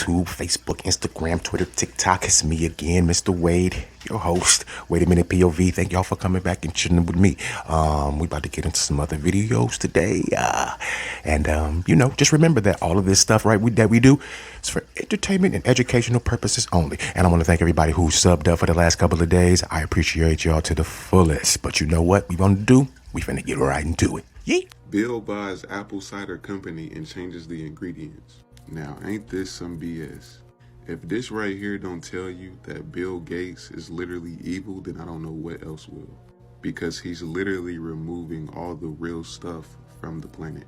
YouTube, Facebook, Instagram, Twitter, TikTok. It's me again, Mr. Wade, your host. Wait a minute, POV. Thank y'all for coming back and chilling with me. We about to get into some other videos today. Just remember that all of this stuff, right, that we do is for entertainment and educational purposes only. And I want to thank everybody who subbed up for the last couple of days. I appreciate y'all to the fullest. But you know what we want to do? We finna get right into it. Yeah. Bill buys apple cider company and changes the ingredients. Now, ain't this some BS? If this right here don't tell you that Bill Gates is literally evil, then I don't know what else will. Because he's literally removing all the real stuff from the planet.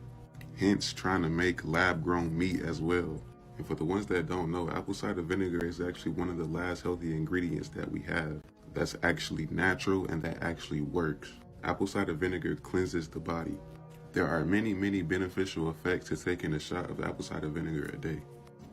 Hence, trying to make lab-grown meat as well. And for the ones that don't know, apple cider vinegar is actually one of the last healthy ingredients that we have that's actually natural and that actually works. Apple cider vinegar cleanses the body. There are many, many beneficial effects to taking a shot of apple cider vinegar a day.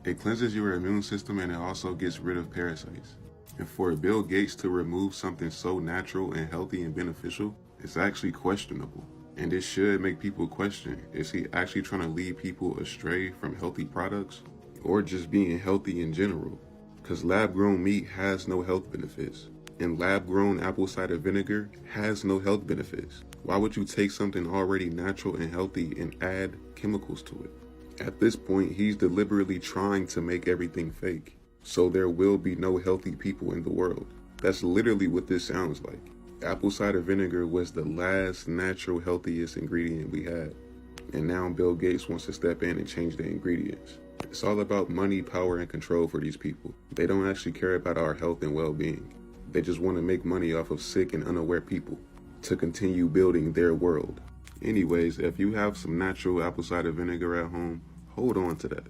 It cleanses your immune system and it also gets rid of parasites. And for Bill Gates to remove something so natural and healthy and beneficial, it's actually questionable. And it should make people question, is he actually trying to lead people astray from healthy products or just being healthy in general? Because lab-grown meat has no health benefits. And lab-grown apple cider vinegar has no health benefits. Why would you take something already natural and healthy and add chemicals to it? At this point, he's deliberately trying to make everything fake. So there will be no healthy people in the world. That's literally what this sounds like. Apple cider vinegar was the last natural, healthiest ingredient we had. And now Bill Gates wants to step in and change the ingredients. It's all about money, power, and control for these people. They don't actually care about our health and well-being. They just want to make money off of sick and unaware people to continue building their world. Anyways, if you have some natural apple cider vinegar at home, hold on to that.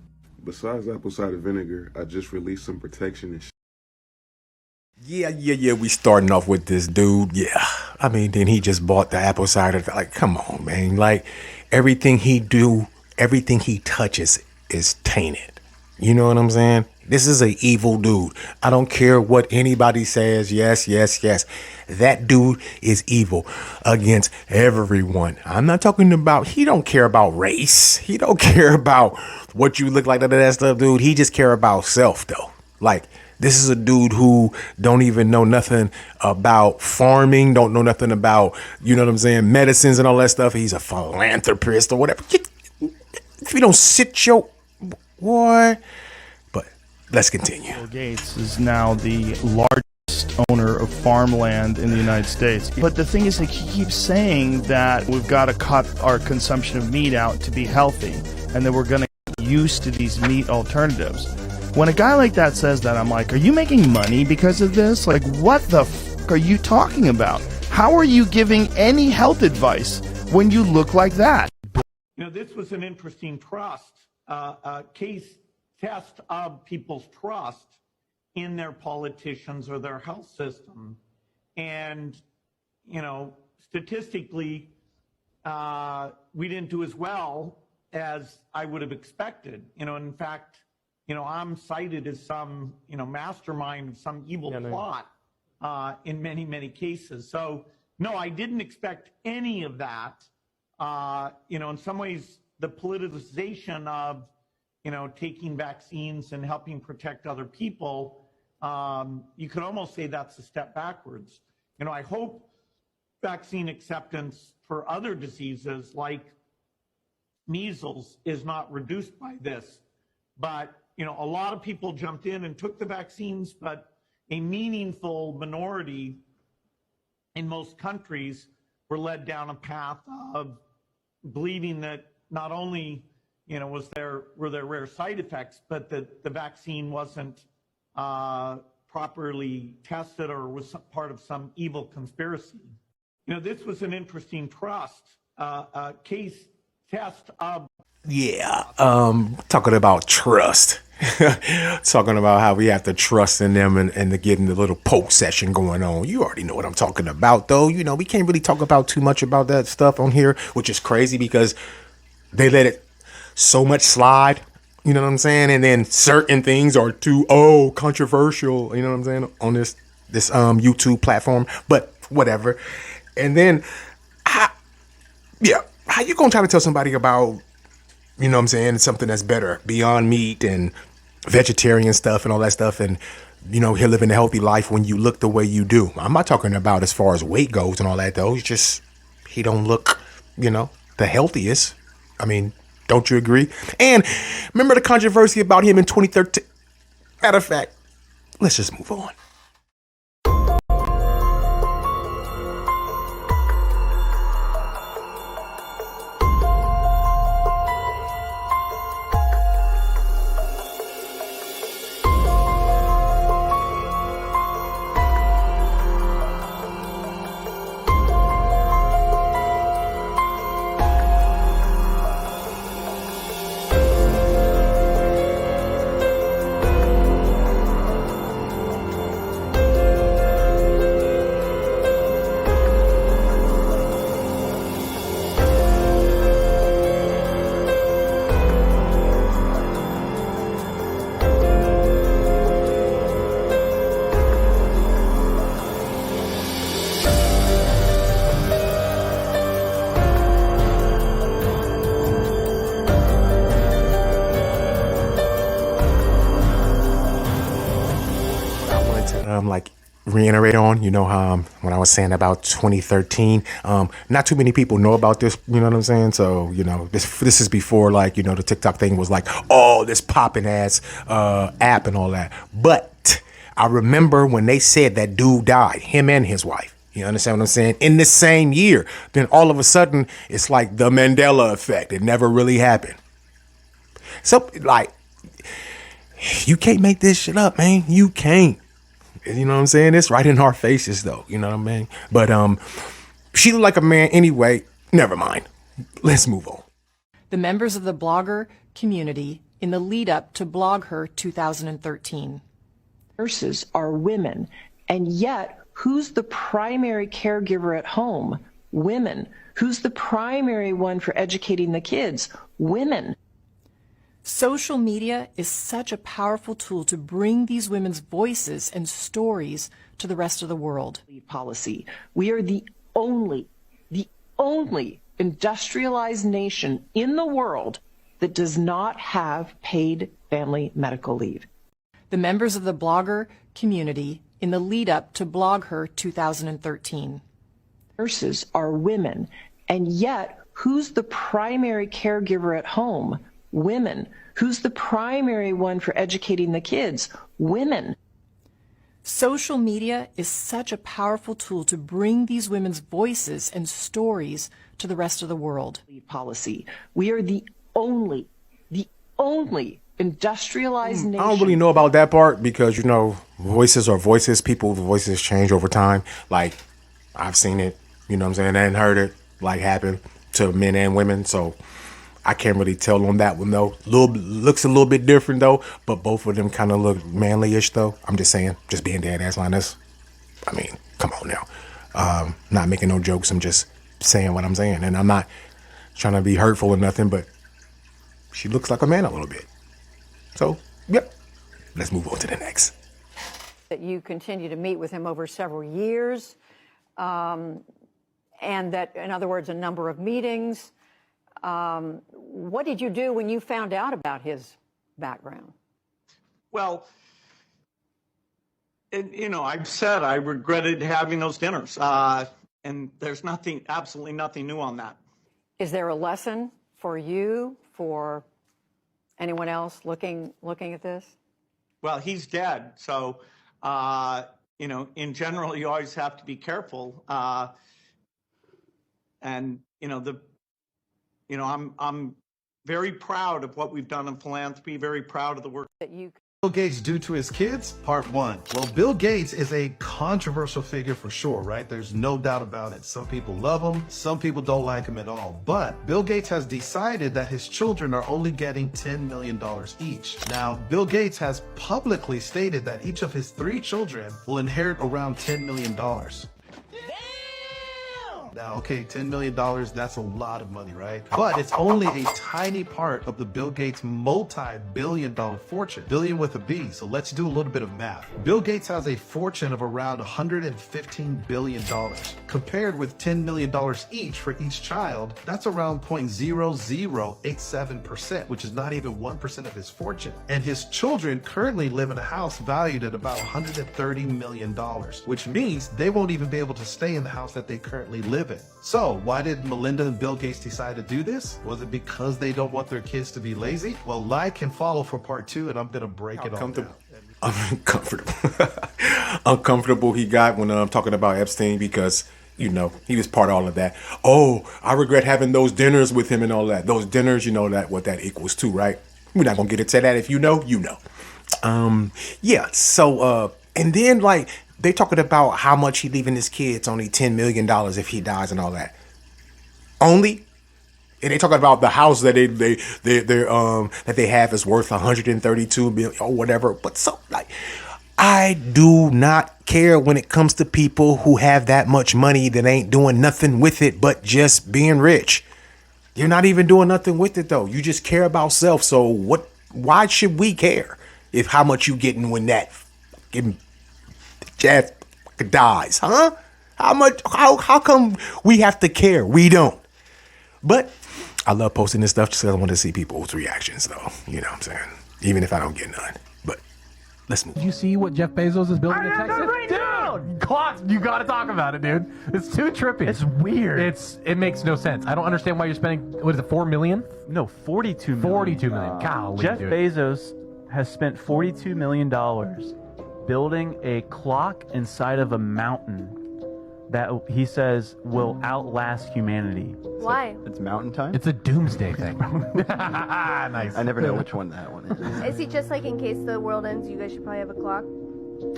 Besides apple cider vinegar, I just released some protection and Yeah. We starting off with this dude. Yeah. I mean, then he just bought the apple cider. Like, come on, man. Like, everything he touches is tainted. You know what I'm saying? This is an evil dude. I don't care what anybody says. Yes. That dude is evil against everyone. I'm not talking about, he don't care about race. He don't care about what you look like, that stuff, dude. He just care about self, though. Like, this is a dude who don't even know nothing about farming, don't know nothing about, you know what I'm saying, medicines and all that stuff. He's a philanthropist or whatever. If you don't sit your boy. But let's continue. Bill Gates is now the largest owner of farmland in the United States. But the thing is, like, he keeps saying that we've got to cut our consumption of meat out to be healthy and that we're going to get used to these meat alternatives. When a guy like that says that, I'm like, are you making money because of this? Like, what the f*** are you talking about? How are you giving any health advice when you look like that? You know, this was an interesting case test of people's trust in their politicians or their health system. And, you know, statistically, we didn't do as well as I would have expected. You know, in fact, you know, I'm cited as some, you know, mastermind of some evil plot in many, many cases. So, no, I didn't expect any of that. You know, in some ways, the politicization of, you know, taking vaccines and helping protect other people, you could almost say that's a step backwards. You know, I hope vaccine acceptance for other diseases like measles is not reduced by this. But, you know, a lot of people jumped in and took the vaccines, but a meaningful minority in most countries were led down a path of believing that not only, you know, were there rare side effects, but that the vaccine wasn't properly tested or was part of some evil conspiracy. You know, this was an interesting case test of. Yeah, talking about trust. Talking about how we have to trust in them and to getting the little poke session going on. You already know what I'm talking about, though. You know, we can't really talk about too much about that stuff on here, which is crazy because they let it so much slide. You know what I'm saying? And then certain things are too controversial. You know what I'm saying, on this YouTube platform. But whatever. And then, how you gonna try to tell somebody about, you know what I'm saying, something that's better beyond meat and vegetarian stuff and all that stuff, and he'll live in a healthy life when you look the way you do. I'm not talking about as far as weight goes and all that though. It's just he don't look, the healthiest. I mean, don't you agree? And remember the controversy about him in 2013? Matter of fact, let's just move on. Reiterate on, when I was saying about 2013, not too many people know about this, you know what I'm saying? So, this is before the TikTok thing was like, oh, this popping ass app and all that. But I remember when they said that dude died, him and his wife. You understand what I'm saying? In the same year. Then all of a sudden, it's like the Mandela effect. It never really happened. So, you can't make this shit up, man. You can't. You know what I'm saying? It's right in our faces, though. You know what I mean? But she looked like a man anyway. Never mind. Let's move on. The members of the blogger community in the lead up to BlogHer 2013. Nurses are women, and yet who's the primary caregiver at home? Women. Who's the primary one for educating the kids? Women. Social media is such a powerful tool to bring these women's voices and stories to the rest of the world. Policy. We are the only industrialized nation in the world that does not have paid family medical leave. The members of the blogger community in the lead up to BlogHer 2013. Nurses are women, and yet who's the primary caregiver at home? Women. Who's the primary one for educating the kids? Women. Social media is such a powerful tool to bring these women's voices and stories to the rest of the world. Policy. We are the only industrialized nation. I don't really know about that part because, voices are voices. People's voices change over time. I've seen it, you know what I'm saying, and heard it, happen to men and women. So I can't really tell on that one, though. Looks a little bit different, though, but both of them kind of look manly-ish, though. I'm just saying, just being dead-ass honest. I mean, come on now. Not making no jokes. I'm just saying what I'm saying, and I'm not trying to be hurtful or nothing, but she looks like a man a little bit. So, yep. Let's move on to the next. That you continue to meet with him over several years, and that, in other words, a number of meetings. What did you do when you found out about his background? Well, I've said I regretted having those dinners, and there's absolutely nothing new on that. Is there a lesson for you, for anyone else looking at this? Well, he's dead, so in general, you always have to be careful, and I'm very proud of what we've done in philanthropy, very proud of the work that you. Bill Gates do to his kids? Part 1. Well, Bill Gates is a controversial figure for sure, right? There's no doubt about it. Some people love him, some people don't like him at all. But Bill Gates has decided that his children are only getting $10 million each. Now, Bill Gates has publicly stated that each of his 3 children will inherit around $10 million. Now, okay, $10 million, that's a lot of money, right? But it's only a tiny part of the Bill Gates multi-billion-dollar fortune. Billion with a B, so let's do a little bit of math. Bill Gates has a fortune of around $115 billion. Compared with $10 million each for each child, that's around 0.0087%, which is not even 1% of his fortune. And his children currently live in a house valued at about $130 million, which means they won't even be able to stay in the house that they currently live in. So why did Melinda and Bill Gates decide to do this? Was it because they don't want their kids to be lazy? Well, like and follow for part 2, and I'm going to break it all down. Uncomfortable. Uncomfortable he got when I'm talking about Epstein because, you know, he was part of all of that. Oh, I regret having those dinners with him and all that. Those dinners, you know that what that equals to, right? We're not going to get into that. If you know, you know. Yeah, so, and then, like, they talking about how much he leaving his kids, only $10 million if he dies and all that. Only? And they talking about the house that they have is worth $132 million or whatever. But so, like, I do not care when it comes to people who have that much money that ain't doing nothing with it but just being rich. You're not even doing nothing with it though. You just care about self. So what? Why should we care if how much you getting when that fucking jazz dies, huh? How much? How come we have to care? We don't. But I love posting this stuff just because I want to see people's reactions, though. You know what I'm saying? Even if I don't get none. But let's move. Did you see what Jeff Bezos is building in Texas? Dude, clocks, you got to talk about it, dude. It's too trippy. It's weird. It makes no sense. I don't understand why you're spending, what is it, $4 million? No, $42 million. $42 million. Golly, Jeff dude. Bezos has spent $42 million building a clock inside of a mountain that he says will outlast humanity. Why? It's mountain time? It's a doomsday thing. Nice. I never know which one that one is. Is he just like in case the world ends, you guys should probably have a clock?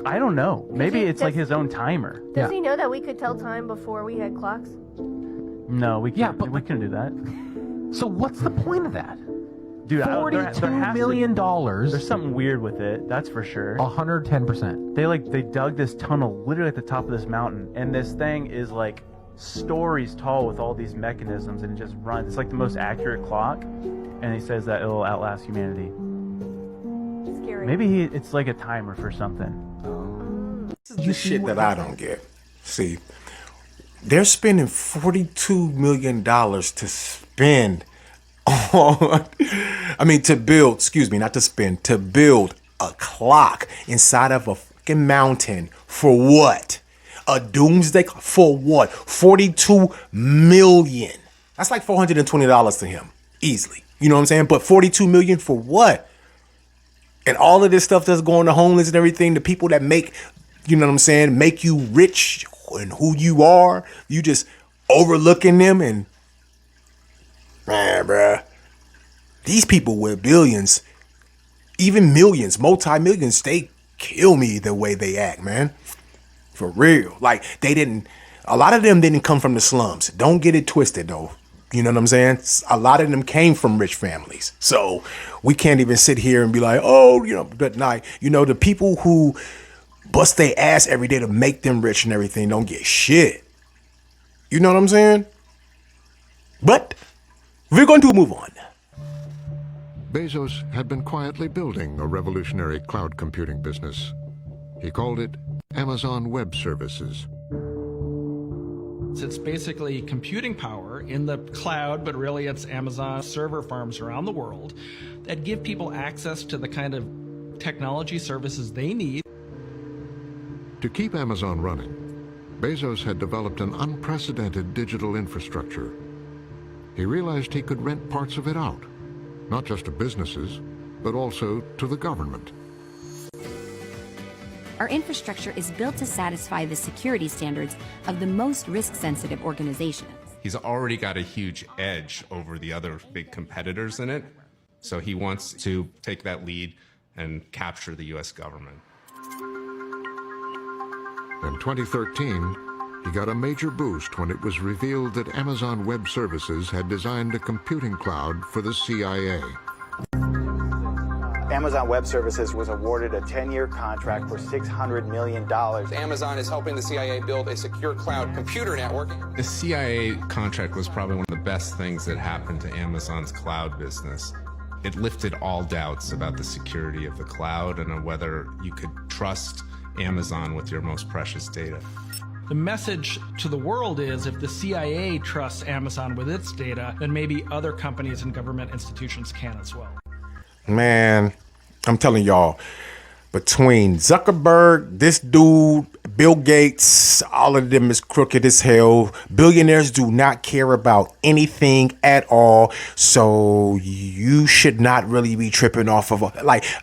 I don't know. Maybe it's like his own timer. Does he know that we could tell time before we had clocks? No, we can't. We couldn't do that. So what's the point of that? Dude, $42 million. There's something weird with it, that's for sure. 110%. They dug this tunnel literally at the top of this mountain, and this thing is like stories tall with all these mechanisms, and it just runs. It's like the most accurate clock, and he says that it'll outlast humanity. Scary. Maybe it's like a timer for something. This is the shit that I don't get. See, they're spending $42 million to spend on, to build, to build a clock inside of a fucking mountain for what? A doomsday clock for what? 42 million. That's like $420 to him, easily. You know what I'm saying? But 42 million for what? And all of this stuff that's going to homeless and everything, the people that make, you know what I'm saying, make you rich and who you are, you just overlooking them and, man, bruh, these people with billions, even millions, multi-millions, they kill me the way they act, man. For real. Like, a lot of them didn't come from the slums. Don't get it twisted, though. You know what I'm saying? A lot of them came from rich families. So we can't even sit here and be like, oh, but the people who bust their ass every day to make them rich and everything don't get shit. You know what I'm saying? But we're going to move on. Bezos had been quietly building a revolutionary cloud computing business. He called it Amazon Web Services. It's basically computing power in the cloud, but really it's Amazon server farms around the world that give people access to the kind of technology services they need. To keep Amazon running, Bezos had developed an unprecedented digital infrastructure. He realized he could rent parts of it out, not just to businesses, but also to the government. Our infrastructure is built to satisfy the security standards of the most risk-sensitive organizations. He's already got a huge edge over the other big competitors in it, so he wants to take that lead and capture the U.S. government. In 2013, he got a major boost when it was revealed that Amazon Web Services had designed a computing cloud for the CIA. Amazon Web Services was awarded a 10-year contract for $600 million. Amazon is helping the CIA build a secure cloud computer network. The CIA contract was probably one of the best things that happened to Amazon's cloud business. It lifted all doubts about the security of the cloud and whether you could trust Amazon with your most precious data. The message to the world is if the CIA trusts Amazon with its data, then maybe other companies and government institutions can as well. Man, I'm telling y'all, between Zuckerberg, this dude, Bill Gates, all of them is crooked as hell. Billionaires do not care about anything at all. So you should not really be tripping off of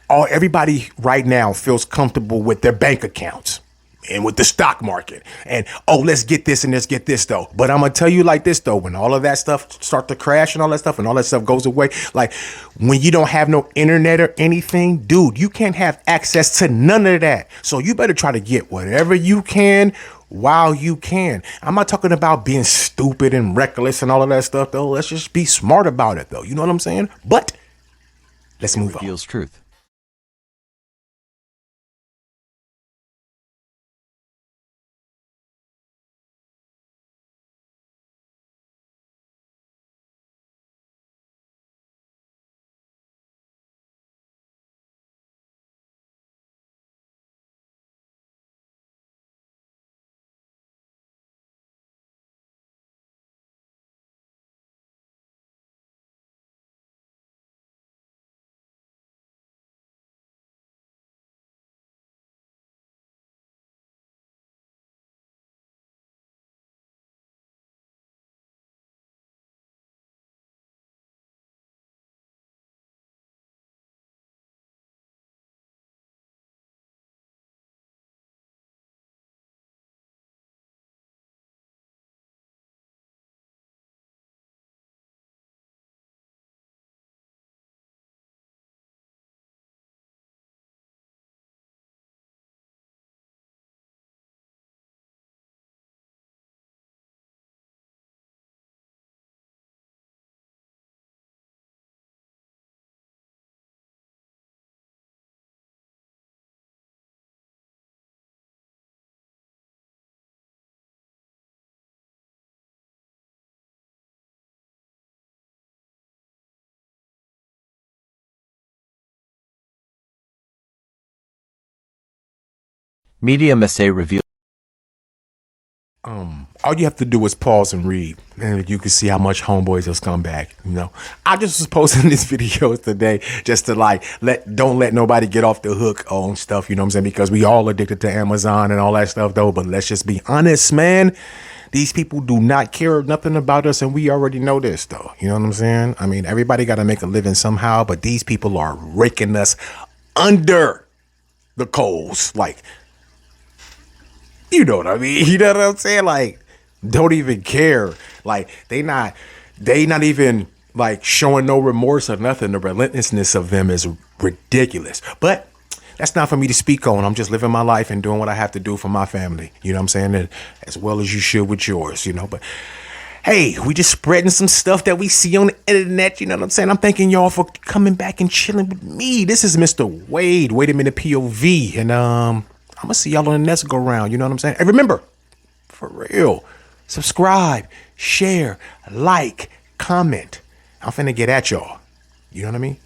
everybody right now feels comfortable with their bank accounts and with the stock market. And, let's get this and let's get this though. But I'm going to tell you like this though, when all of that stuff start to crash and all that stuff goes away, like when you don't have no internet or anything, dude, you can't have access to none of that. So you better try to get whatever you can while you can. I'm not talking about being stupid and reckless and all of that stuff though. Let's just be smart about it though. You know what I'm saying? But let's move on. Reveals truth. Media Massé revealed. All you have to do is pause and read, and you can see how much homeboys will come back. You know, I just was posting this video today just to don't let nobody get off the hook on stuff. You know what I'm saying? Because we all addicted to Amazon and all that stuff though. But let's just be honest, man. These people do not care nothing about us, and we already know this though. You know what I'm saying? I mean, everybody got to make a living somehow, but these people are raking us under the coals, you know what I mean? You know what I'm saying? Don't even care. They not even showing no remorse or nothing. The relentlessness of them is ridiculous. But that's not for me to speak on. I'm just living my life and doing what I have to do for my family. You know what I'm saying? And as well as you should with yours, you know. But hey, we just spreading some stuff that we see on the internet. You know what I'm saying? I'm thanking y'all for coming back and chilling with me. This is Mr. Wade. Wait a minute, POV. And I'm going to see y'all on the next go round. You know what I'm saying? And remember, for real, subscribe, share, like, comment. I'm finna get at y'all. You know what I mean?